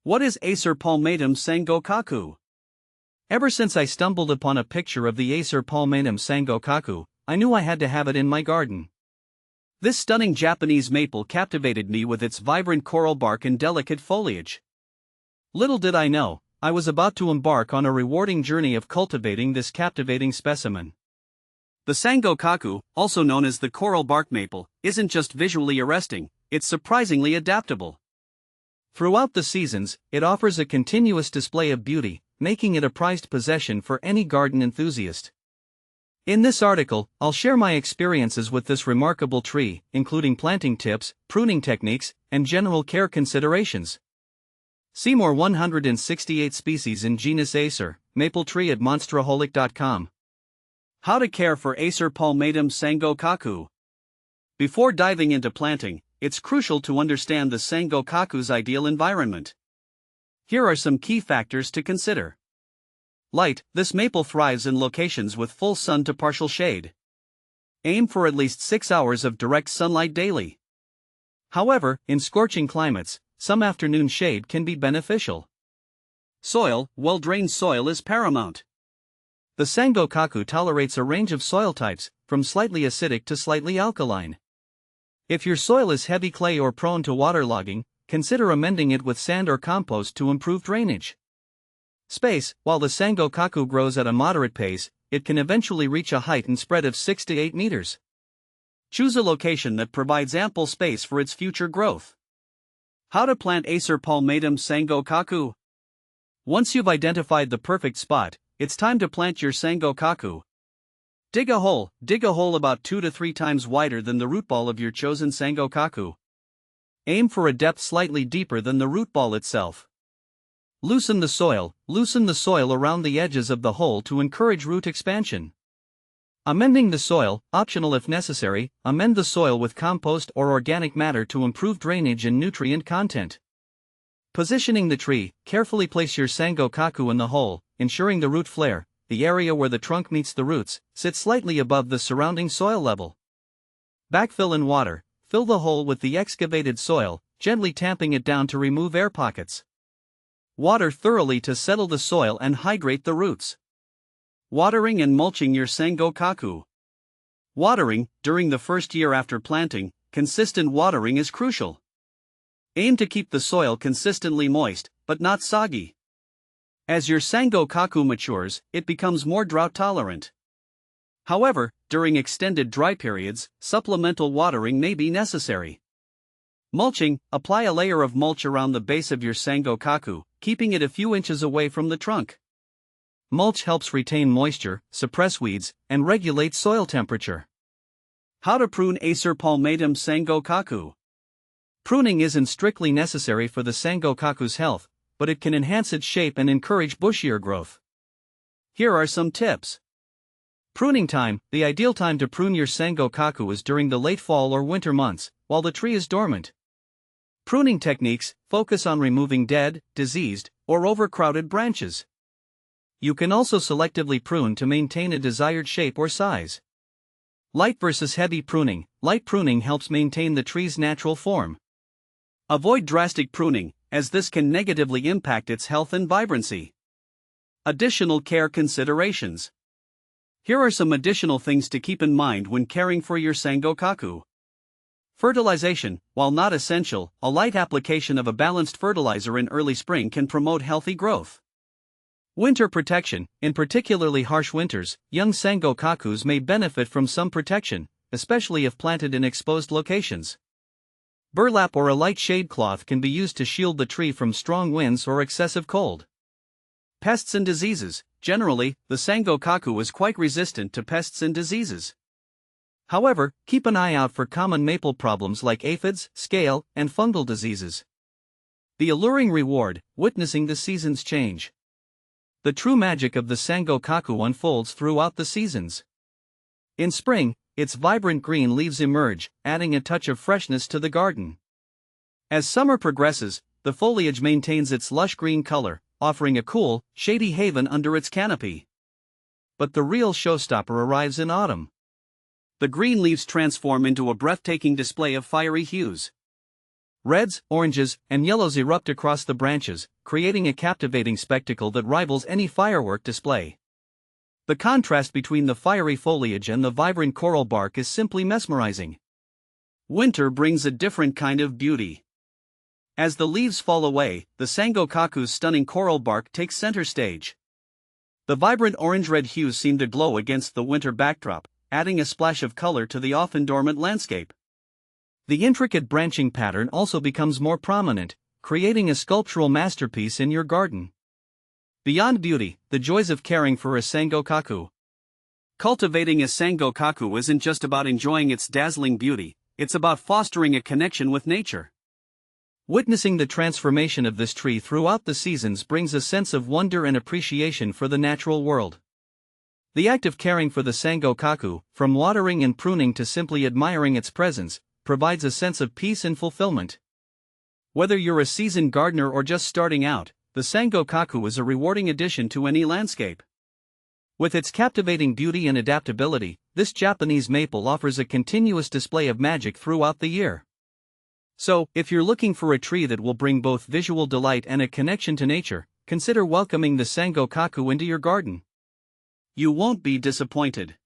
What is Acer Palmatum Sango Kaku? Ever since I stumbled upon a picture of the Acer Palmatum Sango Kaku, I knew I had to have it in my garden. This stunning Japanese maple captivated me with its vibrant coral bark and delicate foliage. Little did I know, I was about to embark on a rewarding journey of cultivating this captivating specimen. The Sango Kaku, also known as the coral bark maple, isn't just visually arresting, it's surprisingly adaptable. Throughout the seasons, it offers a continuous display of beauty, making it a prized possession for any garden enthusiast. In this article, I'll share my experiences with this remarkable tree, including planting tips, pruning techniques, and general care considerations. See more 168 species in genus Acer, maple tree at monsteraholic.com. How to care for Acer Palmatum Sango Kaku. Before diving into planting, it's crucial to understand the Sango Kaku's ideal environment. Here are some key factors to consider. Light. This maple thrives in locations with full sun to partial shade. Aim for at least 6 hours of direct sunlight daily. However, in scorching climates, some afternoon shade can be beneficial. Soil. Well-drained soil is paramount. The Sango Kaku tolerates a range of soil types, from slightly acidic to slightly alkaline. If your soil is heavy clay or prone to waterlogging, consider amending it with sand or compost to improve drainage. Space. While the Sango Kaku grows at a moderate pace, it can eventually reach a height and spread of 6 to 8 meters. Choose a location that provides ample space for its future growth. How to plant Acer Palmatum Sango Kaku. Once you've identified the perfect spot, it's time to plant your Sango Kaku. Dig a hole about 2 to 3 times wider than the root ball of your chosen Sango Kaku. Aim for a depth slightly deeper than the root ball itself. Loosen the soil around the edges of the hole to encourage root expansion. Amending the soil, optional if necessary, amend the soil with compost or organic matter to improve drainage and nutrient content. Positioning the tree, carefully place your Sango Kaku in the hole, ensuring the root flare, the area where the trunk meets the roots, sits slightly above the surrounding soil level. Backfill and water. Fill the hole with the excavated soil, gently tamping it down to remove air pockets. Water thoroughly to settle the soil and hydrate the roots. Watering and mulching your Sango Kaku. Watering. During the first year after planting, consistent watering is crucial. Aim to keep the soil consistently moist, but not soggy. As your Sango Kaku matures, it becomes more drought tolerant. However, during extended dry periods, supplemental watering may be necessary. Mulching. Apply a layer of mulch around the base of your Sango Kaku, keeping it a few inches away from the trunk. Mulch helps retain moisture, suppress weeds, and regulate soil temperature. How to prune Acer Palmatum Sango Kaku. Pruning isn't strictly necessary for the Sango Kaku's health, but it can enhance its shape and encourage bushier growth. Here are some tips. Pruning time. The ideal time to prune your Sango Kaku is during the late fall or winter months, while the tree is dormant. Pruning techniques. Focus on removing dead, diseased, or overcrowded branches. You can also selectively prune to maintain a desired shape or size. Light versus heavy pruning. Light pruning helps maintain the tree's natural form. Avoid drastic pruning, as this can negatively impact its health and vibrancy. Additional care considerations. Here are some additional things to keep in mind when caring for your Sango Kaku. Fertilization. While not essential, a light application of a balanced fertilizer in early spring can promote healthy growth. Winter protection. In particularly harsh winters, young Sango Kakus may benefit from some protection, especially if planted in exposed locations. Burlap or a light shade cloth can be used to shield the tree from strong winds or excessive cold. Pests and diseases. Generally, the Sango Kaku is quite resistant to pests and diseases. However, keep an eye out for common maple problems like aphids, scale, and fungal diseases. The alluring reward. Witnessing the seasons change. The true magic of the Sango Kaku unfolds throughout the seasons. In spring, its vibrant green leaves emerge, adding a touch of freshness to the garden. As summer progresses, the foliage maintains its lush green color, offering a cool, shady haven under its canopy. But the real showstopper arrives in autumn. The green leaves transform into a breathtaking display of fiery hues. Reds, oranges, and yellows erupt across the branches, creating a captivating spectacle that rivals any firework display. The contrast between the fiery foliage and the vibrant coral bark is simply mesmerizing. Winter brings a different kind of beauty. As the leaves fall away, the Sango Kaku's stunning coral bark takes center stage. The vibrant orange-red hues seem to glow against the winter backdrop, adding a splash of color to the often dormant landscape. The intricate branching pattern also becomes more prominent, creating a sculptural masterpiece in your garden. Beyond beauty, the joys of caring for a Sango Kaku. Cultivating a Sango Kaku isn't just about enjoying its dazzling beauty, it's about fostering a connection with nature. Witnessing the transformation of this tree throughout the seasons brings a sense of wonder and appreciation for the natural world. The act of caring for the Sango Kaku, from watering and pruning to simply admiring its presence, provides a sense of peace and fulfillment. Whether you're a seasoned gardener or just starting out, the Sango Kaku is a rewarding addition to any landscape. With its captivating beauty and adaptability, this Japanese maple offers a continuous display of magic throughout the year. So, if you're looking for a tree that will bring both visual delight and a connection to nature, consider welcoming the Sango Kaku into your garden. You won't be disappointed.